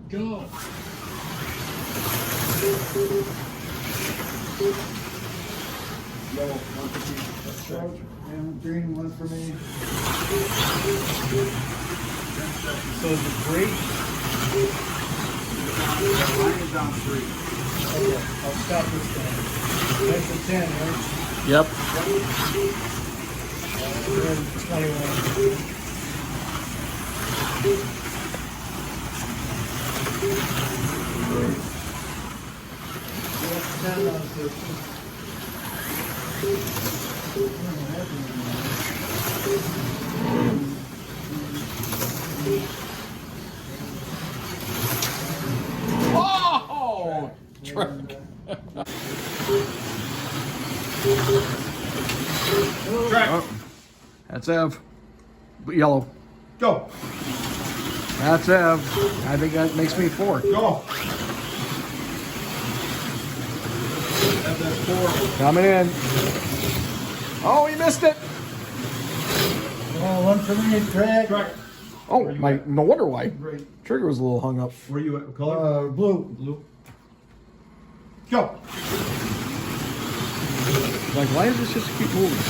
Go. Yellow, 150. And green, one for me. So is it great? Mine is down 3. Okay, I'll stop this thing. That's a 10, right? Yep. We're in 21. That's 10 on 13. Oh! Track. Oh, that's Ev. Yellow. Go. That's Ev. I think that makes me 4. Go. That's 4. Coming in. Oh, he missed it. Oh, one for me, track. Track. Oh, my! No wonder why. Great. Trigger was a little hung up. Where are you at? What color? Blue. Blue. Go. Like, why does this just keep moving?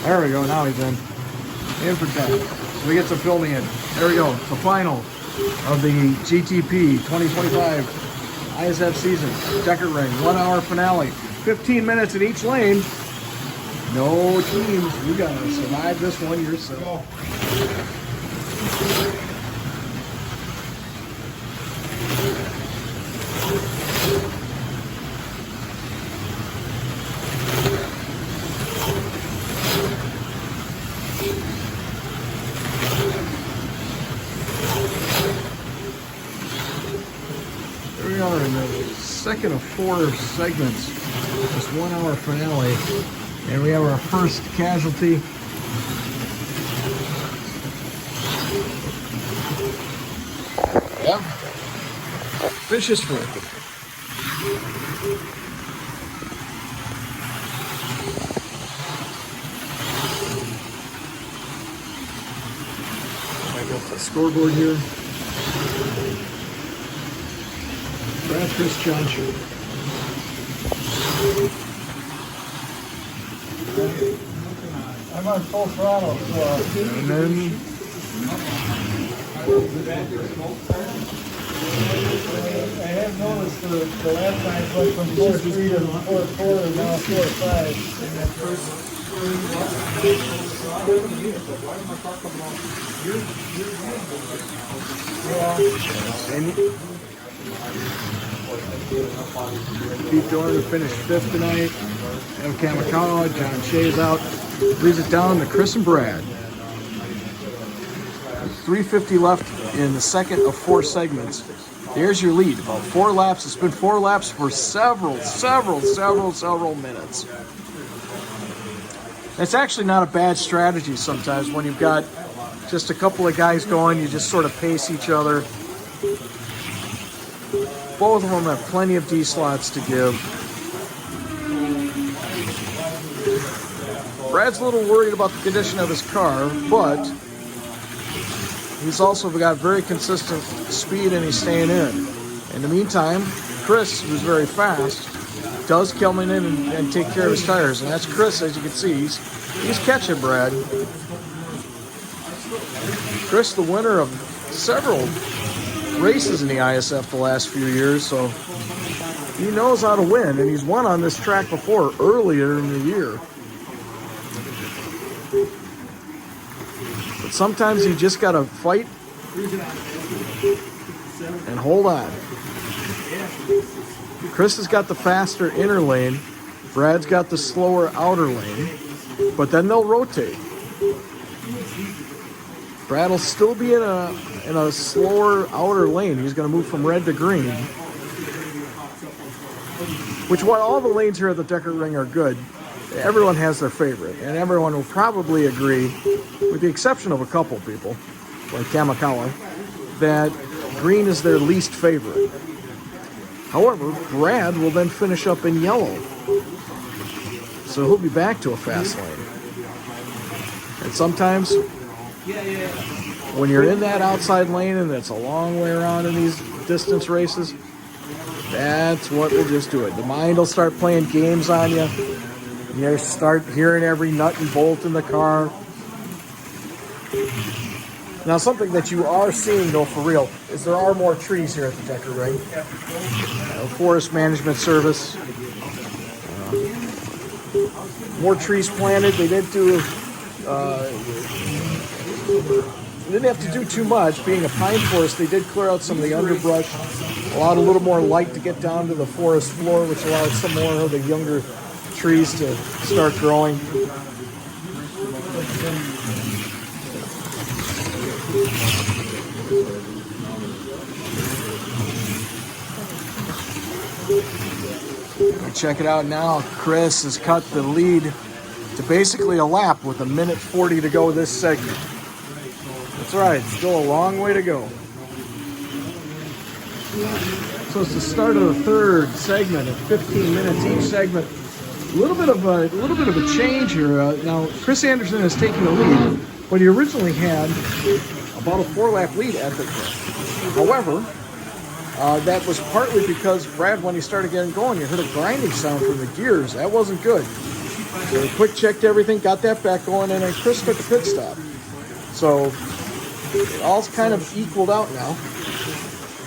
There we go. Now he's in. In for 10. So we get some filming in. There we go. The final of the GTP 2025 ISF season. Deckertring 1-hour finale. 15 minutes in each lane. No teams. You gotta survive this one yourself. Go. Here we are in the second of 4 segments. This 1-hour finale. And we have our first casualty. Yeah. Fish is free. I got the scoreboard here. Brad, Chris, John, Shoot. I'm on full throttle, so And then I have noticed the lap times went from 4.3 to 4.4 and now 4.5. Pete Dorner finished 5th tonight. Ev Kamikawa, John Shea's out. Leaves it down to Chris and Brad. 3:50 left in the second of 4 segments. There's your lead. About 4 laps. It's been 4 laps for several minutes. It's actually not a bad strategy sometimes when you've got just a couple of guys going. You just sort of pace each other. Both of them have plenty of D slots to give. Brad's a little worried about the condition of his car, but he's also got very consistent speed and he's staying in. In the meantime, Chris, who's very fast, does come in and take care of his tires. And that's Chris, as you can see. He's catching Brad. Chris, the winner of several races in the ISF the last few years, so he knows how to win. And he's won on this track before, earlier in the year. But sometimes you just got to fight and hold on. Chris has got the faster inner lane. Brad's got the slower outer lane. But then they'll rotate. Brad will still be in a slower outer lane. He's going to move from red to green. Which, while all the lanes here at the Deckertring are good, everyone has their favorite. And everyone will probably agree, with the exception of a couple people, like Kamikawa, that green is their least favorite. However, Brad will then finish up in yellow. So he'll be back to a fast lane. And sometimes When you're in that outside lane and it's a long way around in these distance races, that's what will just do it. The mind will start playing games on you. You start hearing every nut and bolt in the car. Now, something that you are seeing, though, for real, is there are more trees here at the Deckertring. Forest Management Service. More trees planted. They didn't do. They didn't have to do too much. Being a pine forest, they did clear out some of the underbrush, allowed a little more light to get down to the forest floor, which allowed some more of the younger trees to start growing. Check it out now. Chris has cut the lead to basically a lap with 1:40 to go this segment. That's right, still a long way to go. So it's the start of the third segment at 15 minutes each segment. A little bit of a change here. Now Chris Anderson has taken the lead, but he originally had about a 4-lap lead at the track. However, that was partly because Brad, when he started getting going, you heard a grinding sound from the gears. That wasn't good. So he quick checked everything, got that back going, and then Chris took a pit stop. So it all's kind of equaled out now.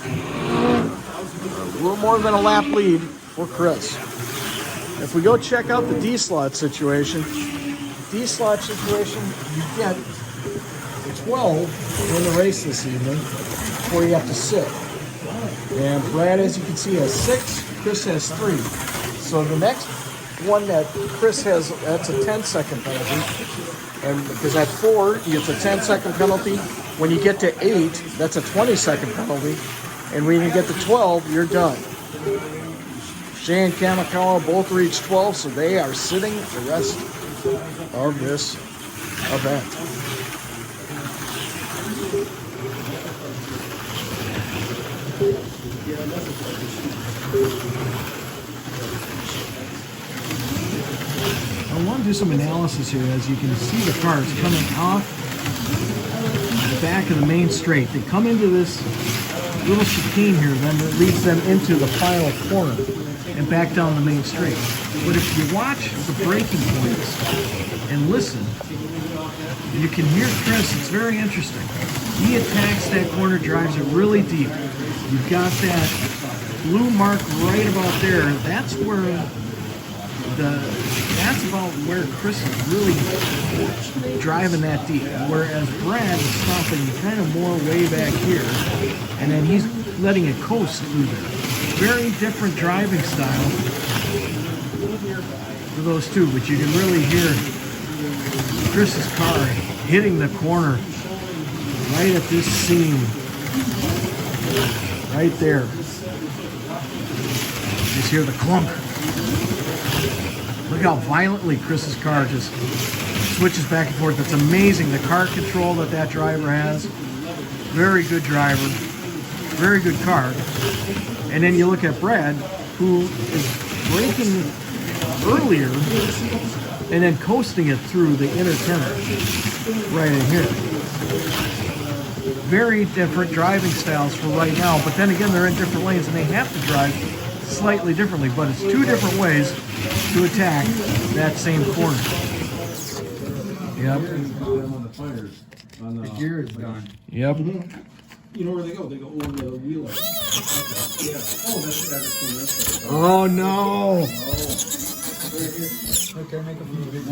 A little more than a lap lead for Chris. If we go check out the D-slot situation, you get 12 in the race this evening before you have to sit. And Brad, as you can see, has 6. Chris has 3. So the next one that Chris has, that's a 10-second penalty. And because at 4, it's a 10-second penalty. When you get to 8, that's a 20-second penalty. And when you get to 12, you're done. Shea and Kamikawa both reached 12, so they are sitting the rest of this event. I want to do some analysis here. As you can see, the cars coming off the back of the main straight. They come into this little chicane here, then it leads them into the final corner and back down the main straight. But if you watch the braking points and listen, you can hear Chris. It's very interesting. He attacks that corner, drives it really deep. You've got that blue mark right about there. That's about where Chris is really driving that deep. Whereas Brad is stopping kind of more way back here, and then he's letting it coast through there. Very different driving style for those two, but you can really hear Chris's car hitting the corner right at this seam. Right there. Just hear the clunk. Look how violently Chris's car just switches back and forth. It's amazing the car control that driver has. Very good driver. Very good car. And then you look at Brad, who is braking earlier and then coasting it through the inner turn right in here. Very different driving styles for right now, but then again, they're in different lanes and they have to drive slightly differently, but it's 2 different ways to attack that same corner. Yep. The gear is gone. Yep. You know where they go? They go over the wheel. Yeah. Oh, that's Oh no! Okay, make a few big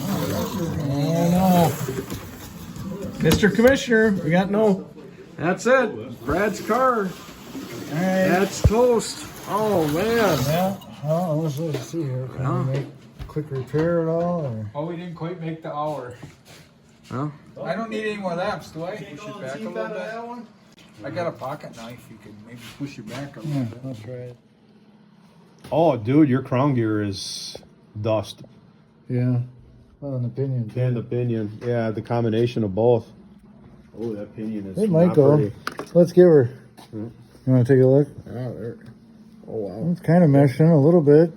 Oh no! Mr. Commissioner, we got no. That's it. Brad's car. That's toast. Oh man. Yeah, let's see here. Can we make a quick repair at all? Or? Oh, we didn't quite make the hour. Huh? I don't need any more laps, do I? Push it back a little bit. I got a pocket knife. You can maybe push it back a little bit. That's right. Oh, dude, your crown gear is dust. Yeah. Well, an opinion. And the pinion. Yeah, the combination of both. Oh, that pinion is It might not go. pretty. Let's give her. You want to take a look? Oh, there. Oh wow. It's kind of meshing a little bit.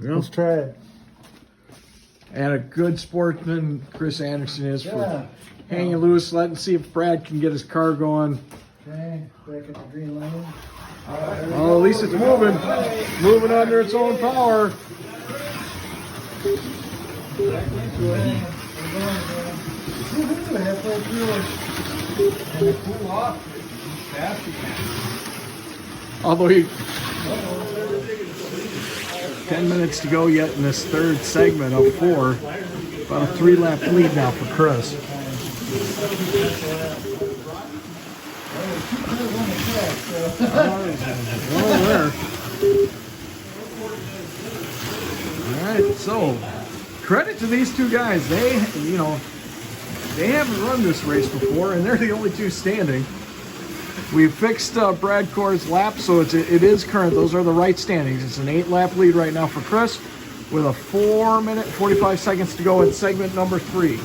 Yeah. Let's try it. And a good sportsman, Chris Anderson is, for Yeah. hanging loose, letting see if Brad can get his car going. Okay, back at the green lane. Well, at least it's moving. Moving under its own power. Halfway through it. And to cool off, fast you can. Although he 10 minutes to go yet in this third segment of 4. About a 3-lap lead now for Chris. Well, there. All right, so credit to these two guys. They, they haven't run this race before, and they're the only two standing. We fixed Brad Core's lap, so it is current. Those are the right standings. It's an 8-lap lead right now for Chris, with a 4-minute 45 seconds to go in segment number 3.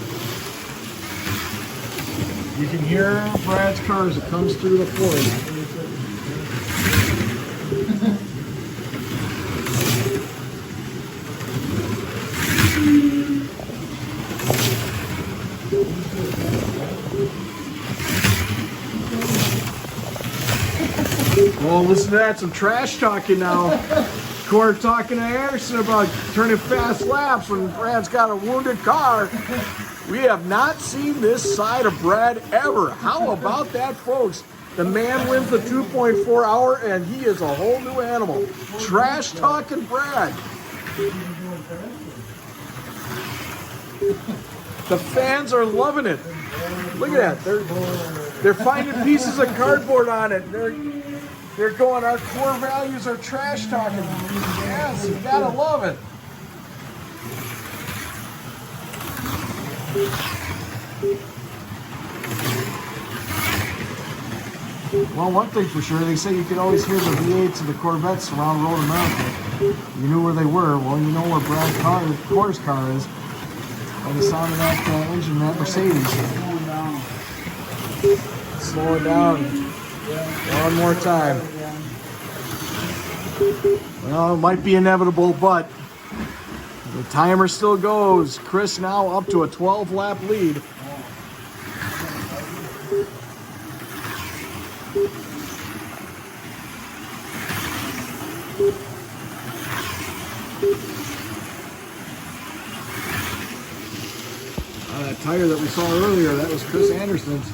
You can hear Brad's car as it comes through the floor. Oh, listen to that, some trash talking now. Core talking to Anderson about turning fast laps when Brad's got a wounded car. We have not seen this side of Brad ever. How about that, folks? The man wins the 2.4 hour, and he is a whole new animal. Trash talking Brad. The fans are loving it. Look at that. They're finding pieces of cardboard on it. They're going, our core values are trash talking. Yes, you gotta love it. Well, one thing for sure, they say you could always hear the V8s of the Corvettes around Road America. You knew where they were. Well, you know where Brad Core's car is by the sound of that engine in that Mercedes. Slow it down. One more time. Well, it might be inevitable, but the timer still goes. Chris now up to a 12-lap lead. That tire that we saw earlier, that was Chris Anderson's.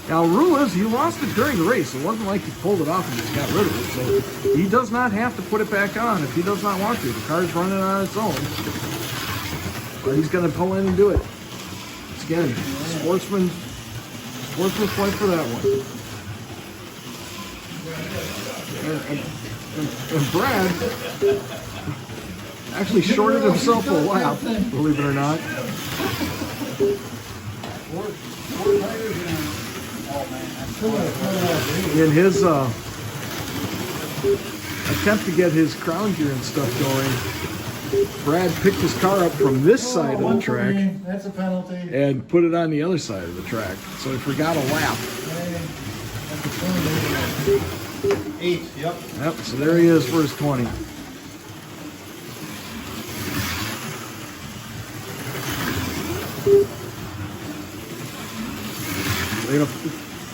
Now, rule is he lost it during the race. It wasn't like he pulled it off and just got rid of it. So he does not have to put it back on if he does not want to. The car's running on its own. But he's going to pull in and do it. It's, again, sportsman's point for that one. And Brad actually shorted himself a lap, believe it or not. In his attempt to get his crown gear and stuff going, Brad picked his car up from this side of the track. That's a penalty. And put it on the other side of the track. So he forgot a lap. That's a penalty. 8, yep. Yep, so there he is for his 20.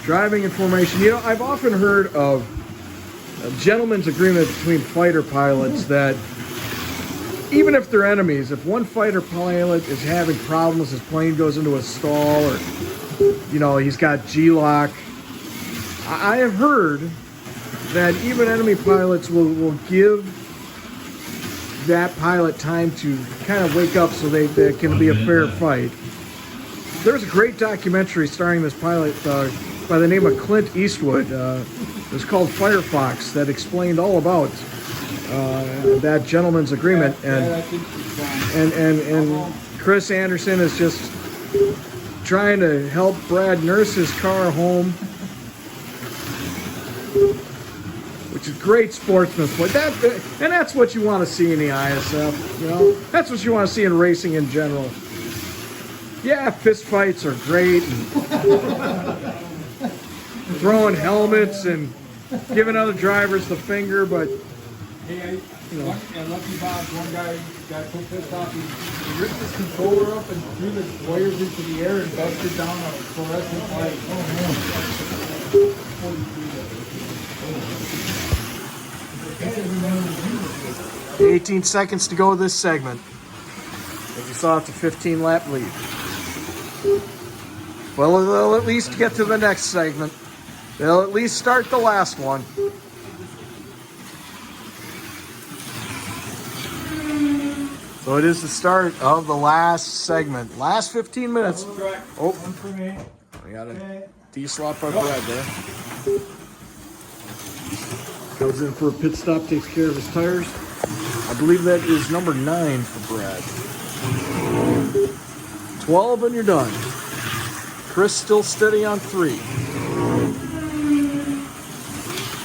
Driving information. I've often heard of a gentleman's agreement between fighter pilots that even if they're enemies, if one fighter pilot is having problems, his plane goes into a stall, or he's got G-lock, I have heard that even enemy pilots will give that pilot time to kind of wake up so there can be a fair fight. There's a great documentary starring this pilot by the name of Clint Eastwood. It was called Firefox, that explained all about that gentleman's agreement. And Chris Anderson is just trying to help Brad nurse his car home, which is great sportsmanship. And that's what you want to see in the ISF. That's what you want to see in racing in general. Yeah, fist fights are great, and throwing helmets and giving other drivers the finger, but Hey, and Lucky Bob's one guy got so pissed off, he ripped his controller up and threw the wires into the air and busted down a fluorescent light. Oh, 18 seconds to go this segment. As you saw, it's a 15 lap lead. Well, they'll at least get to the next segment. They'll at least start the last one. So it is the start of the last segment. Last 15 minutes. Oh, we got a D-slot by Brad there. Goes in for a pit stop, takes care of his tires. I believe that is number 9 for Brad. 12 and you're done. Chris still steady on 3.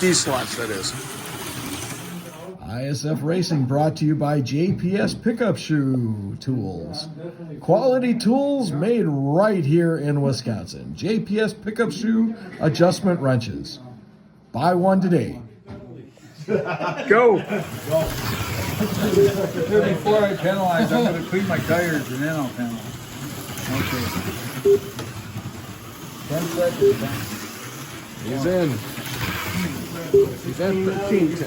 D-slots, that is. ISF Racing brought to you by JPS Pickup Shoe Tools. Quality tools made right here in Wisconsin. JPS Pickup Shoe Adjustment Wrenches. Buy one today. Go! Before I penalize, I'm going to clean my tires and then I'll penalize. Okay. 10 seconds. He's in. He's at 13. 5,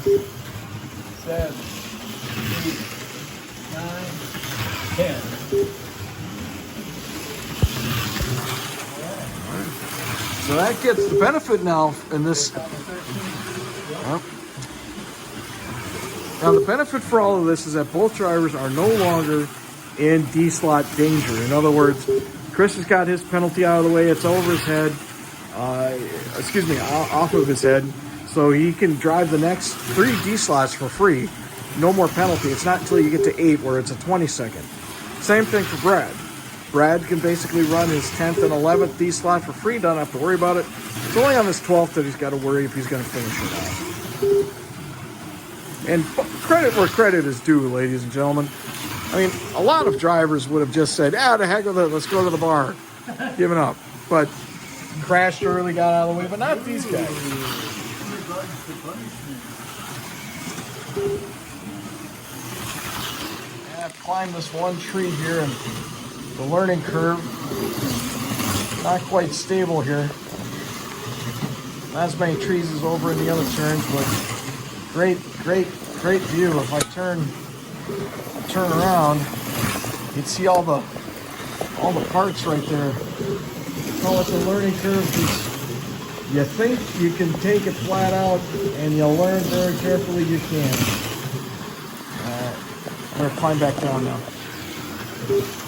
6, 7, 8, 9, 10. So that gets the benefit now in this. Well, now the benefit for all of this is that both drivers are no longer in D-slot danger. In other words, Chris has got his penalty out of the way. It's over his head. Off of his head. So he can drive the next 3 D-slots for free. No more penalty. It's not until you get to 8 where it's a 20-second. Same thing for Brad. Brad can basically run his 10th and 11th D-slot for free. Don't have to worry about it. It's only on his 12th that he's got to worry if he's going to finish it off. And credit where credit is due, ladies and gentlemen. I mean, a lot of drivers would have just said, the heck with it, let's go to the bar. Giving up. But crashed early, got out of the way, but not these guys. I've climbed this one tree here and the learning curve, not quite stable here. Not as many trees as over in the other turns, but great view. If I turn around, you'd see all the parts right there. Oh, it's a learning curve. You think you can take it flat out, and you'll learn very carefully you can. I'm gonna climb back down now.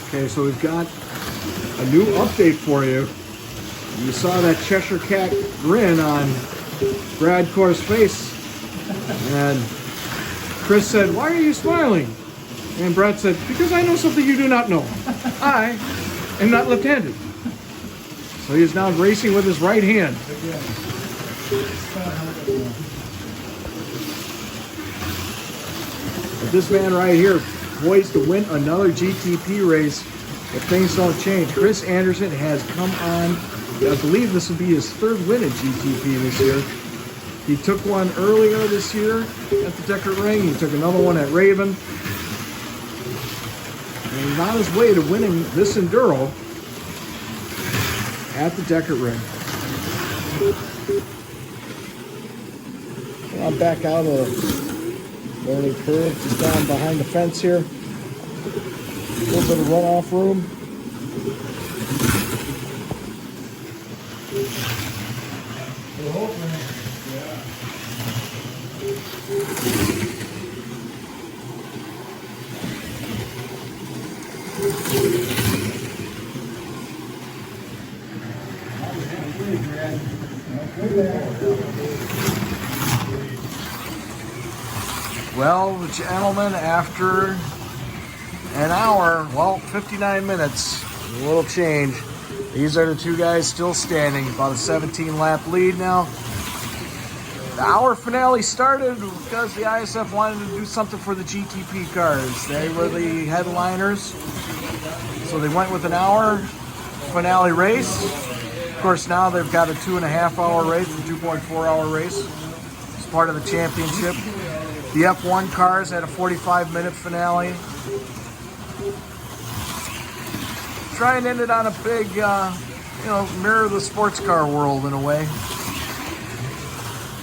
Okay, so we've got a new update for you. You saw that Cheshire Cat grin on Brad Core's face, and Chris said, "Why are you smiling?" And Brad said, "Because I know something you do not know. I am not left-handed." So he is now racing with his right hand. But this man right here, poised to win another GTP race if things don't change. Chris Anderson has come on. I believe this will be his 3rd win at GTP this year. He took one earlier this year at the Deckertring. He took another one at Raven. And he's on his way to winning this Enduro at the Deckertring. I'm back out of the learning curve, just down behind the fence here. A little bit of runoff room. Well, the gentlemen, after an hour, 59 minutes, a little change. These are the 2 guys still standing, about a 17-lap lead now. The hour finale started because the ISF wanted to do something for the GTP cars. They were the headliners, so they went with an hour finale race. Of course, now they've got a 2.5-hour race, a 2.4-hour race. It's part of the championship. The F1 cars had a 45-minute finale. Try and end it on a big, mirror the sports car world in a way.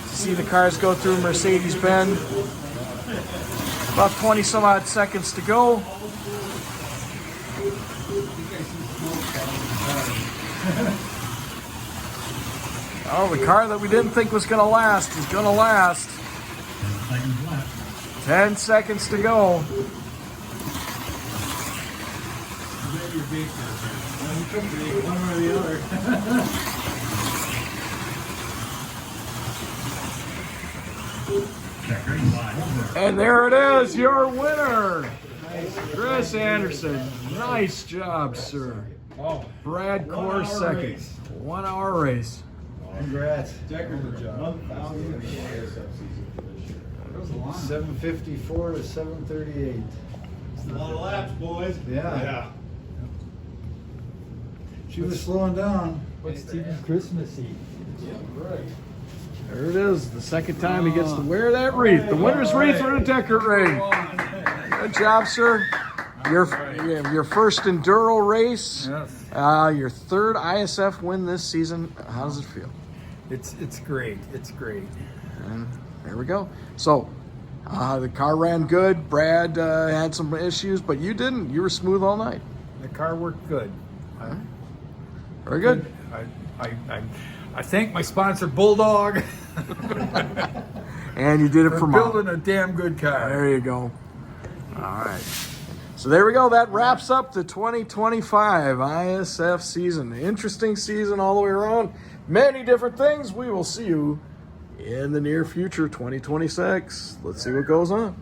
See the cars go through Mercedes-Benz. About 20 some odd seconds to go. Oh, the car that we didn't think was going to last is going to last. 10 seconds to go. One or the other. And there it is, your winner, Chris Anderson. Nice job, sir. Brad Core second. 1 hour race. Congrats. Deckertring job. 754 to 738. A lot of laps, boys. Yeah. She was slowing down. What's Steven's Christmas Eve? Yeah, right. There it is, the second time he gets to wear that wreath. The winner's wreath for the Deckertring. Good job, sir. Your first enduro race. Yes. Your third ISF win this season. How does it feel? It's great. It's great. And there we go. So the car ran good. Brad had some issues, but you didn't. You were smooth all night. The car worked good. Very good. I thank my sponsor Bulldog And you did it for Mom. building a damn good car. There you go. All right. So there we go. That wraps up the 2025 ISF season. Interesting season all the way around. Many different things. We will see you in the near future, 2026. Let's see what goes on.